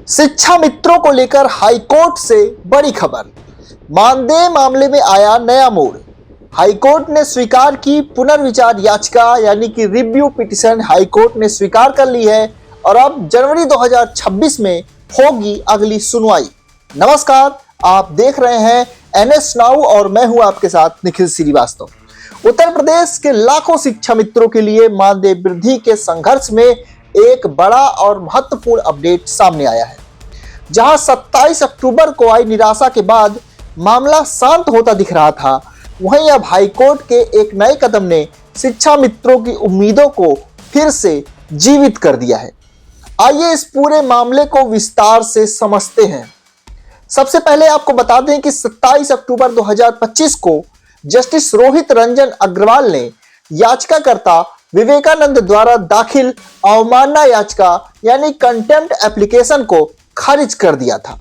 शिक्षा मित्रों को लेकर हाईकोर्ट से बड़ी खबर। मानदेय मामले में आया नया मोड़। हाईकोर्ट ने स्वीकार की पुनर्विचार याचिका यानी कि रिव्यू पिटीशन हाईकोर्ट ने स्वीकार कर ली है और अब जनवरी 2026 में होगी अगली सुनवाई। नमस्कार, आप देख रहे हैं NS नाउ और मैं हूं आपके साथ निखिल श्रीवास्तव। उत्तर प्रदेश के लाखों शिक्षा मित्रों के लिए मानदेय वृद्धि के संघर्ष में एक बड़ा और महत्वपूर्ण अपडेट सामने आया है। जहां 27 अक्टूबर को आई निराशा के बाद मामला शांत होता दिख रहा था, वहीं अब हाईकोर्ट के एक नए कदम ने शिक्षा मित्रों की उम्मीदों को फिर से जीवित कर दिया है। आइए इस पूरे मामले को विस्तार से समझते हैं। सबसे पहले आपको बता दें कि 27 अक्टूबर 2025 को जस्टिस रोहित रंजन अग्रवाल ने याचिकाकर्ता विवेकानंद द्वारा दाखिल अवमानना याचिका यानी कंटेम्प्ट एप्लीकेशन को खारिज कर दिया था।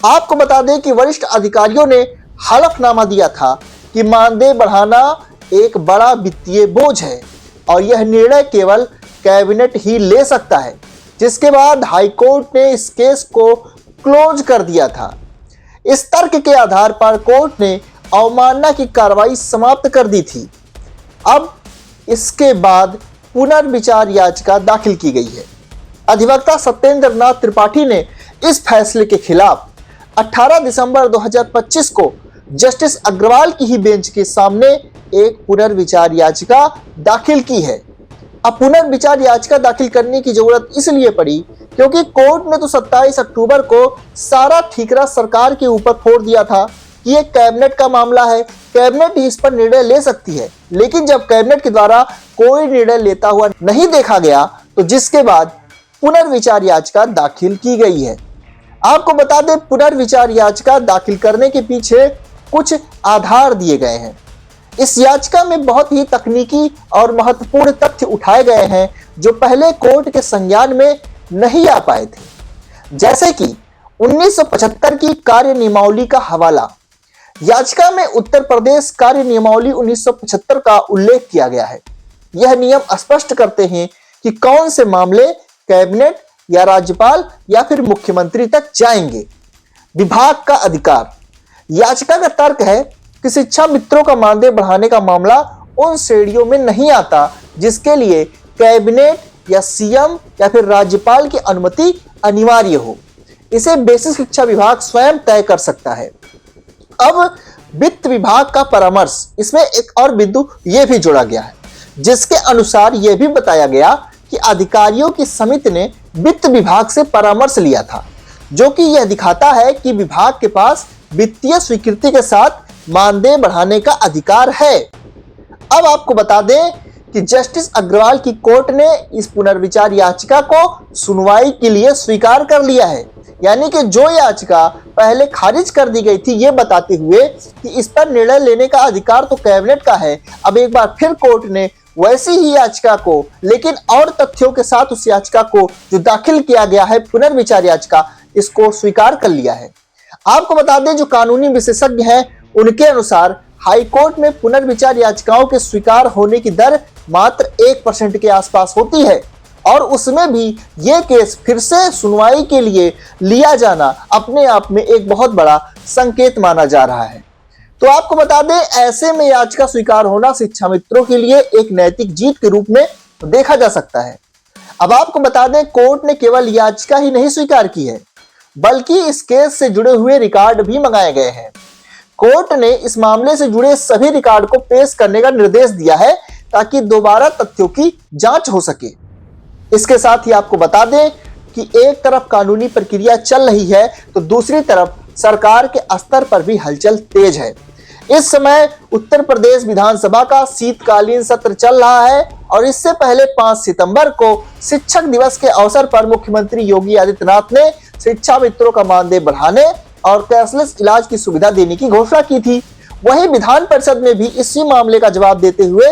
आपको बता दें कि वरिष्ठ अधिकारियों ने हलफनामा दिया था कि मानदेय बढ़ाना एक बड़ा वित्तीय बोझ है और यह निर्णय केवल कैबिनेट ही ले सकता है, जिसके बाद हाईकोर्ट ने इस केस को क्लोज कर दिया था। इस तर्क के आधार पर कोर्ट ने अवमानना की कार्रवाई समाप्त कर दी थी। अब इसके बाद पुनर्विचार याचिका दाखिल की गई है। अधिवक्ता सत्येंद्र नाथ त्रिपाठी ने इस फैसले के खिलाफ 18 दिसंबर 2025 को जस्टिस अग्रवाल की ही बेंच के सामने एक पुनर्विचार याचिका दाखिल की है। अब पुनर्विचार याचिका दाखिल करने की जरूरत इसलिए पड़ी क्योंकि कोर्ट ने तो 27 अक्टूबर को सारा ठीकरा सरकार के ऊपर फोड़ दिया था कि ये कैबिनेट का मामला है, कैबिनेट ही इस पर निर्णय ले सकती है। लेकिन जब कैबिनेट के द्वारा कोई निर्णय लेता हुआ नहीं देखा गया, तो जिसके बाद पुनर्विचार याचिका दाखिल की गई है। आपको बता दें, पुनर्विचार याचिका दाखिल करने के पीछे कुछ आधार दिए गए हैं। इस याचिका में बहुत ही तकनीकी और महत्वपूर्ण तथ्य उठाए गए हैं जो पहले कोर्ट के संज्ञान में नहीं आ पाए थे, जैसे कि 1975 की कार्य नियमावली का हवाला। याचिका में उत्तर प्रदेश कार्य नियमावली 1975 का उल्लेख किया गया है। यह नियम स्पष्ट करते हैं कि कौन से मामले कैबिनेट या राज्यपाल या फिर मुख्यमंत्री तक जाएंगे। विभाग का अधिकार। याचिका का तर्क है कि शिक्षा मित्रों का मानदेय बढ़ाने का मामला उन श्रेणियों में नहीं आता जिसके लिए कैबिनेट या सीएम या फिर राज्यपाल की अनुमति अनिवार्य हो। इसे बेसिक शिक्षा विभाग स्वयं तय कर सकता है। अब वित्त विभाग का परामर्श, इसमें एक और बिंदु यह भी जोड़ा गया है, जिसके अनुसार यह भी बताया गया कि अधिकारियों की समिति ने वित्त विभाग से परामर्श लिया था, जो कि यह दिखाता है कि विभाग के पास वित्तीय स्वीकृति के साथ मानदेय बढ़ाने का अधिकार है। अब आपको बता दें कि जस्टिस अग्रवाल की कोर्ट ने इस पुनर्विचार याचिका को सुनवाई के लिए स्वीकार कर लिया है, यानी कि जो याचिका पहले खारिज कर दी गई थी, ये बताते हुए कि इस पर निर्णय लेने का अधिकार तो कैबिनेट का है। अब एक बार फिर कोर्ट ने वैसी ही याचिका को, लेकिन और तथ्यों के साथ उस याचिका को जो दाखिल किया गया है पुनर्विचार याचिका, इसको स्वीकार कर लिया है। आपको बता दें, जो कानूनी विशेषज्ञ हैं उनके अनुसार हाईकोर्ट में पुनर्विचार याचिकाओं के स्वीकार होने की दर मात्र 1% के आसपास होती है और उसमें भी ये केस फिर से सुनवाई के लिए लिया जाना अपने आप में एक बहुत बड़ा संकेत माना जा रहा है। तो आपको बता दें, ऐसे में याचिका स्वीकार होना शिक्षा मित्रों के लिए एक नैतिक जीत के रूप में देखा जा सकता है। अब आपको बता दें, कोर्ट ने केवल याचिका ही नहीं स्वीकार की है, बल्कि इस केस से जुड़े हुए रिकॉर्ड भी मंगाए गए हैं। कोर्ट ने इस मामले से जुड़े सभी रिकॉर्ड को पेश करने का निर्देश दिया है ताकि दोबारा तथ्यों की जांच हो सके। इसके साथ ही आपको बता दें कि एक तरफ कानूनी प्रक्रिया चल रही है तो दूसरी तरफ सरकार के स्तर पर भी हलचल तेज है। इस समय उत्तर प्रदेश विधानसभा का शीतकालीन सत्र चल रहा है और इससे पहले 5 सितंबर को शिक्षक दिवस के अवसर पर मुख्यमंत्री योगी आदित्यनाथ ने शिक्षा मित्रों का मानदेय बढ़ाने और कैशलेस इलाज की सुविधा देने की घोषणा की थी। वहीं विधान परिषद में भी इसी मामले का जवाब देते हुए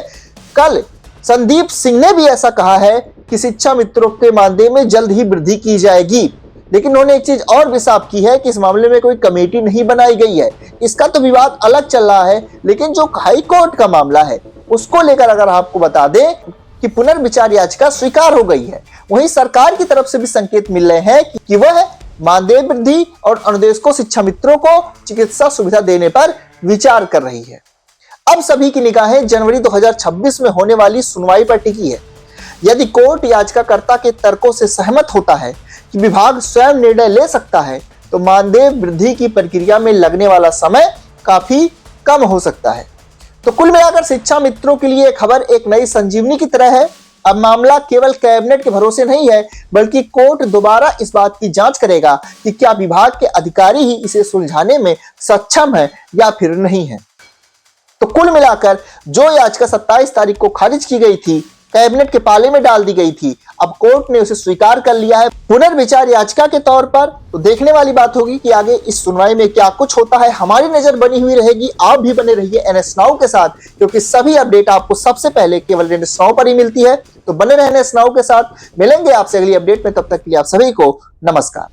कल संदीप सिंह ने भी ऐसा कहा है कि शिक्षा मित्रों के मानदेय में जल्द ही वृद्धि की जाएगी। लेकिन उन्होंने एक चीज और भी साफ की है कि इस मामले में कोई कमेटी नहीं बनाई गई है। इसका तो विवाद अलग चल रहा है, लेकिन जो हाई कोर्ट का मामला है उसको लेकर अगर आपको बता दें कि पुनर्विचार याचिका स्वीकार हो गई है, वहीं सरकार की तरफ से भी संकेत मिल रहे हैं कि वह मानदेय वृद्धि और अनुदेशकों शिक्षा मित्रों को चिकित्सा सुविधा देने पर विचार कर रही है। अब सभी की निगाहें जनवरी 2026 में होने वाली सुनवाई पर टिकी है। यदि कोर्ट याचिकाकर्ता के तर्कों से सहमत होता है कि विभाग स्वयं निर्णय ले सकता है, तो मानदेय वृद्धि की प्रक्रिया में लगने वाला समय काफी कम हो सकता है। तो कुल मिलाकर शिक्षा मित्रों के लिए खबर एक नई संजीवनी की तरह है। अब मामला केवल कैबिनेट के भरोसे नहीं है, बल्कि कोर्ट दोबारा इस बात की जांच करेगा कि क्या विभाग के अधिकारी ही इसे सुलझाने में सक्षम है या फिर नहीं है। तो कुल मिलाकर जो याचिका 27 तारीख को खारिज की गई थी, कैबिनेट के पाले में डाल दी गई थी, अब कोर्ट ने उसे स्वीकार कर लिया है पुनर्विचार याचिका के तौर पर। तो देखने वाली बात होगी कि आगे इस सुनवाई में क्या कुछ होता है। हमारी नजर बनी हुई रहेगी, आप भी बने रहिए NS Now के साथ, क्योंकि सभी अपडेट आपको सबसे पहले केवल NS Now पर ही मिलती है। तो बने रहने NS Now के साथ, मिलेंगे आपसे अगली अपडेट में, तब तक के लिए आप सभी को नमस्कार।